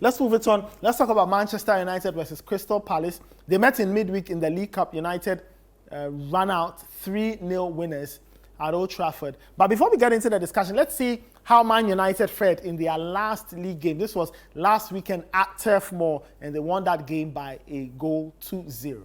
let's move it on. Let's talk about Manchester United versus Crystal Palace. They met in midweek in the League Cup. United ran out 3-0 winners at Old Trafford. But before we get into the discussion, let's see how Man United fared in their last league game. This was last weekend at Turf Moor, and they won that game by a goal 2-0.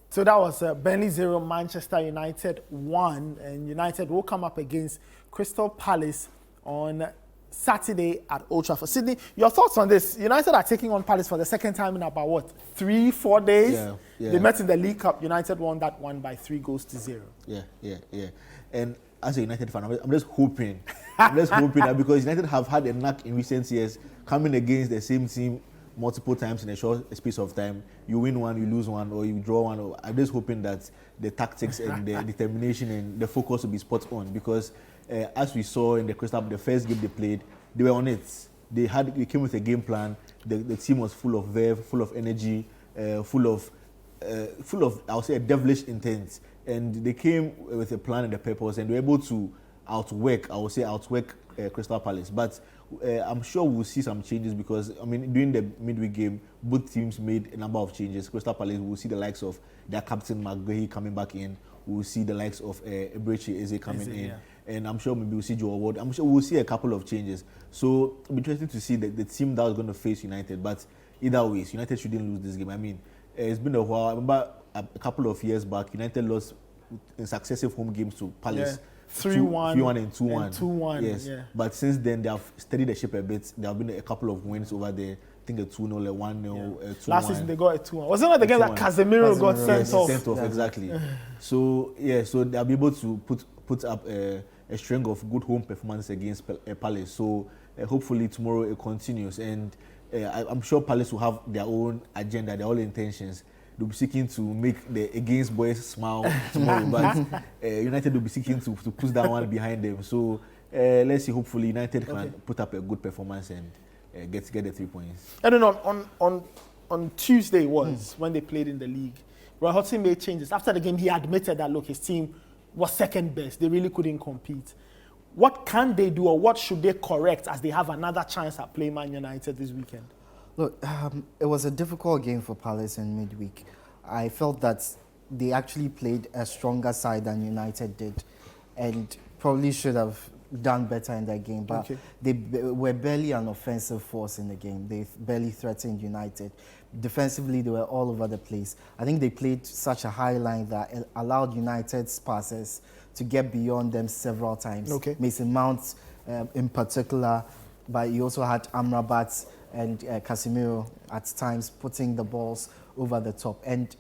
So that was Burnley 0, Manchester United 1, and United will come up against Crystal Palace on Saturday at Old Trafford. Sydney, your thoughts on this? United are taking on Palace for the second time in about, 3-4 days? Yeah. They met in the League Cup. United won that one by 3-0. Yeah. And as a United fan, I'm just hoping that because United have had a knack in recent years coming against the same team multiple times in a short space of time. You win one, you lose one, or you draw one. I'm just hoping that the tactics and the determination and the focus will be spot on, because as we saw in the first game they played, they were on it. They came with a game plan. The team was full of verve, full of energy, full of I would say a devilish intent. And they came with a plan and a purpose, and they were able to outwork Crystal Palace. But I'm sure we'll see some changes, because during the midweek game, both teams made a number of changes. Crystal Palace will see the likes of their captain McGahey coming back in. We'll see the likes of Eberechi Eze coming in. Yeah. And I'm sure maybe we'll see Joe Ward. I'm sure we'll see a couple of changes. So it'll be interesting to see the team that was going to face United. But either way, United shouldn't lose this game. It's been a while. I remember a couple of years back, United lost in successive home games to Palace. 3-1 and 2-1. Yes. Yeah. But since then, they have steadied the ship a bit. There have been a couple of wins over there. I think a 2-0, a 1-0, a 2-1. Last season they got a 2-1. Was it not the game that Casemiro got sent off? Sent off, exactly. So they'll be able to put up a string of good home performances against Palace. So hopefully tomorrow it continues. And I'm sure Palace will have their own agenda, their own intentions. They'll be seeking to make the against boys smile tomorrow, but United will be seeking to push that one behind them. So let's see. Hopefully, United can put up a good performance and get the 3 points. I don't know. On Tuesday when they played in the league, Roy Hodgson made changes. After the game, he admitted that his team was second best. They really couldn't compete. What can they do, or what should they correct as they have another chance at playing Man United this weekend? Look, it was a difficult game for Palace in midweek. I felt that they actually played a stronger side than United did, and probably should have done better in that game. But they were barely an offensive force in the game. They barely threatened United. Defensively, they were all over the place. I think they played such a high line that it allowed United's passes to get beyond them several times. Mason Mount in particular, but you also had Amrabat and Casemiro at times putting the balls over the top. And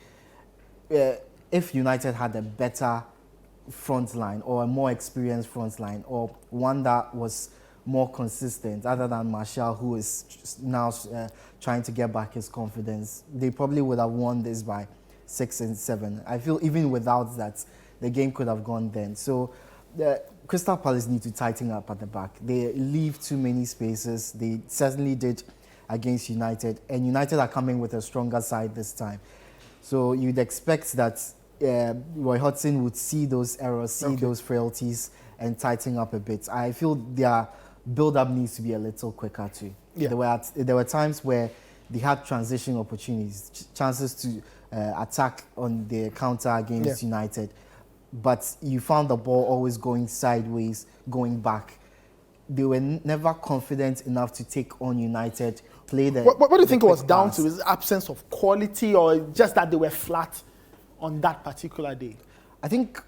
if United had a better front line, or a more experienced front line, or one that was more consistent, other than Martial, who is now trying to get back his confidence, they probably would have won this by 6 and 7. I feel even without that, the game could have gone then. So Crystal Palace need to tighten up at the back. They leave too many spaces. They certainly did against United, and United are coming with a stronger side this time. So you'd expect that Roy Hodgson would see those errors, see those frailties, and tighten up a bit. I feel their build-up needs to be a little quicker too. There were times where they had transition opportunities, chances to attack on the counter against United, but you found the ball always going sideways, going back. They were never confident enough to take on United, play the... What do you think it was down to? Is it absence of quality, or just that they were flat on that particular day? I think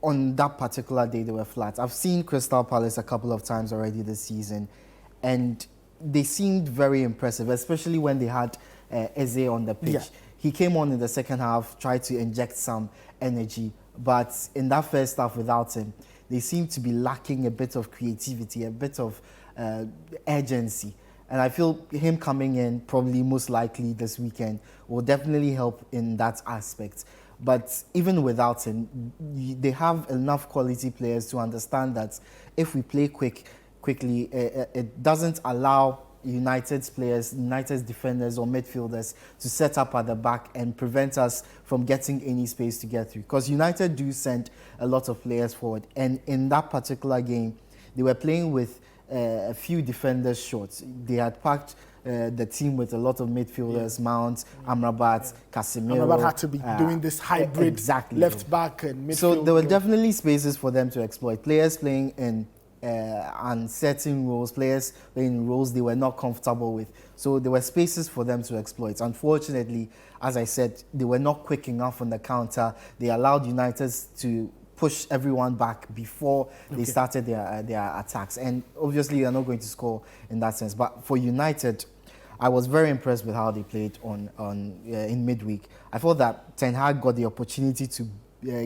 on that particular day they were flat. I've seen Crystal Palace a couple of times already this season, and they seemed very impressive, especially when they had Eze on the pitch. He came on in the second half, tried to inject some energy, but in that first half without him, they seem to be lacking a bit of creativity, a bit of urgency. And I feel him coming in, probably most likely this weekend, will definitely help in that aspect. But even without him, they have enough quality players to understand that if we play quickly, it doesn't allow United's players, United's defenders or midfielders to set up at the back and prevent us from getting any space to get through. Because United do send a lot of players forward. And in that particular game, they were playing with a few defenders short. They had packed the team with a lot of midfielders, Mount, Amrabat, Casemiro. Amrabat had to be doing this hybrid left back and midfield. So there were definitely spaces for them to exploit. Players playing in uncertain roles, players playing in roles they were not comfortable with. So there were spaces for them to exploit. Unfortunately, as I said, they were not quick enough on the counter. They allowed United to push everyone back before they started their attacks. And obviously, you're not going to score in that sense. But for United, I was very impressed with how they played in midweek. I thought that Ten Hag got the opportunity to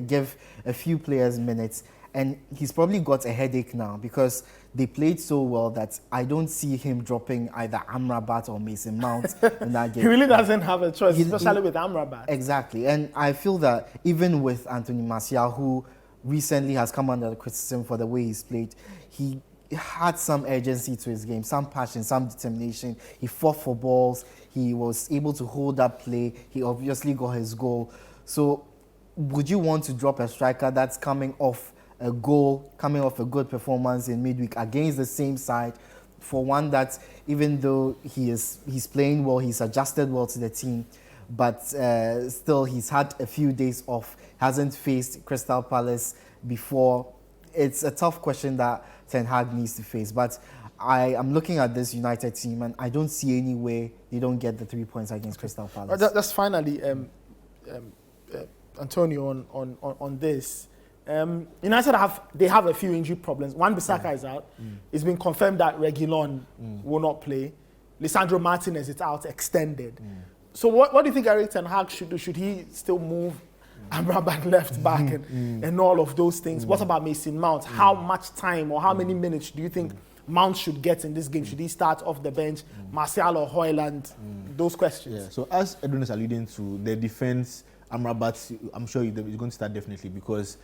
give a few players minutes. And he's probably got a headache now because they played so well that I don't see him dropping either Amrabat or Mason Mount in that game. He really doesn't have a choice, especially with Amrabat. Exactly. And I feel that even with Anthony Martial, who recently has come under criticism for the way he's played, he had some urgency to his game, some passion, some determination. He fought for balls. He was able to hold up play. He obviously got his goal. So would you want to drop a striker that's coming off a goal, coming off a good performance in midweek against the same side, for one that even though he's playing well, he's adjusted well to the team, but still he's had a few days off, hasn't faced Crystal Palace before? It's a tough question that Ten Hag needs to face, but I am looking at this United team and I don't see any way they don't get the 3 points against Crystal Palace. That's finally, Antonio, on this. United have a few injury problems. Wan-Bissaka is out. It's been confirmed that Reguilon will not play. Lisandro Martinez is out, extended. So what do you think Erik Ten Hag should do? Should he still move Amrabat left back and all of those things? What about Mason Mount? How much time or how many minutes do you think Mount should get in this game? Should he start off the bench, Martial or Højlund? Those questions. Yeah. So as Edwin is alluding to, the defense, Amrabat, I'm sure he's going to start definitely because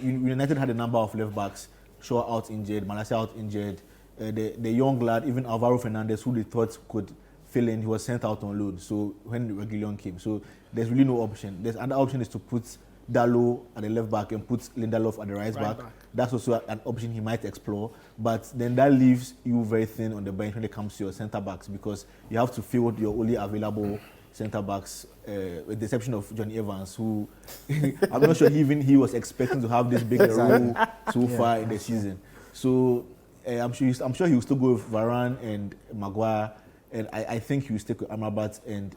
United had a number of left backs, Shaw out injured, Malacia out injured. The young lad, even Alvaro Fernandez, who they thought could fill in, he was sent out on loan. So when Reguilon came, so there's really no option. There's another option is to put Dalot at the left back and put Lindelof at the right back. That's also an option he might explore. But then that leaves you very thin on the bench when it comes to your centre backs because you have to field your only available centre backs, with the exception of Johnny Evans, who I'm not sure he was expecting to have this big role so far in the season. So I'm sure he will still go with Varane and Maguire, and I think he will stick with Amrabat and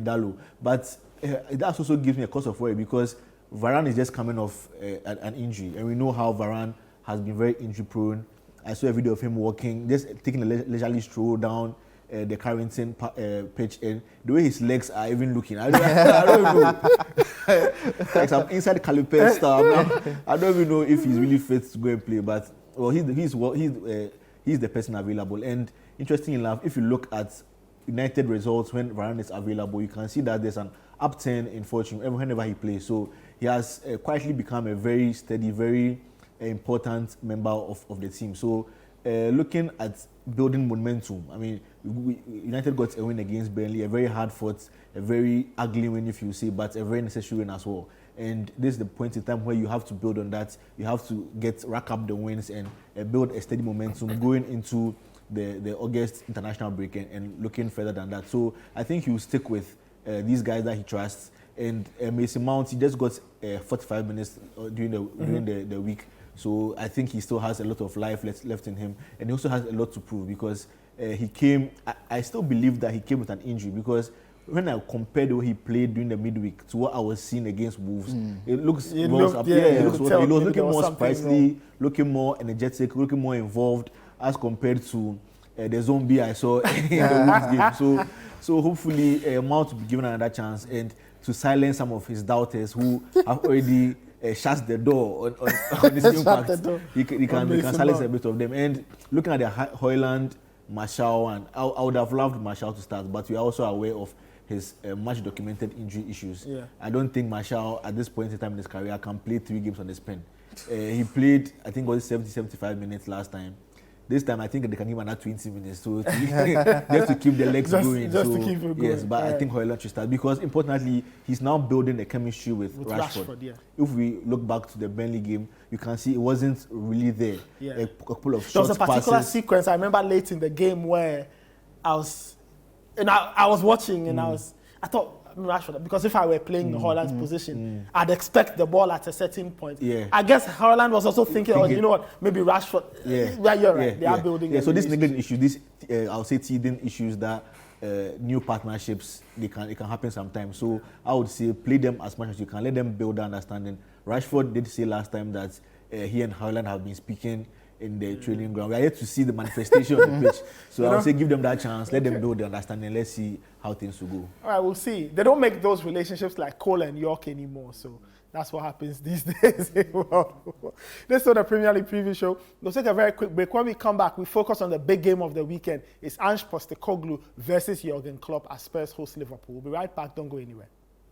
Dalot. But that also gives me a cause of worry because Varane is just coming off an injury, and we know how Varane has been very injury prone. I saw a video of him walking, just taking a leisurely stroll down the Carrington pitch, and the way his legs are even looking, I don't know. Like some inside Calipers stuff. I don't even know if he's really fit to go and play, but well, he's the person available. And interesting enough, if you look at United results when Varane is available, you can see that there's an upturn in fortune whenever he plays. So he has quietly become a very steady, very important member of the team. So looking at building momentum, I mean, United got a win against Burnley, a very hard fought, a very ugly win if you say, but a very necessary win as well. And this is the point in time where you have to build on that. You have to rack up the wins and build a steady momentum going into the August international break and looking further than that. So I think he will stick with these guys that he trusts. And Mason Mount, he just got 45 minutes during the week. So I think he still has a lot of life left in him, and he also has a lot to prove because he came. I still believe that he came with an injury because when I compared the way he played during the midweek to what I was seeing against Wolves, it looks he was looking more spicely, looking more energetic, looking more involved as compared to the zombie I saw in the Wolves game. So hopefully Mount will be given another chance and to silence some of his doubters who have already shuts the door on this impact. He can silence a bit of them. And looking at the Højlund, Martial, and I would have loved Martial to start, but we are also aware of his much documented injury issues. Yeah. I don't think Martial at this point in time in his career can play 3 games on the spin. He played, I think, 75 minutes last time. This time, I think they can give another 20 minutes. So just to keep the legs going. Just to keep it going. Yes, but I think Højlund should start because importantly, he's now building a chemistry with Rashford. Yeah. If we look back to the Burnley game, you can see it wasn't really there. Yeah. A couple of shots, there was a particular passes. sequence I remember late in the game where I was watching and I thought, Rashford, because if I were playing Haaland's position, I'd expect the ball at a certain point. Yeah. I guess Haaland was also thinking, oh, you know what, maybe Rashford. Yeah, you're right. They are building. Yeah, so this niggling issue, I'll say teething issues that new partnerships, it can happen sometimes. So I would say play them as much as you can. Let them build that understanding. Rashford did say last time that he and Haaland have been speaking in the training ground. We are yet to see the manifestation on the pitch. So I would say give them that chance. Let them build the understanding. Let's see how things will go. All right, we'll see. They don't make those relationships like Cole and York anymore. So that's what happens these days. Let's do the Premier League preview show. We'll take a very quick break. When we come back, we focus on the big game of the weekend. It's Ange Postecoglou versus Jurgen Klopp as Spurs host Liverpool. We'll be right back. Don't go anywhere.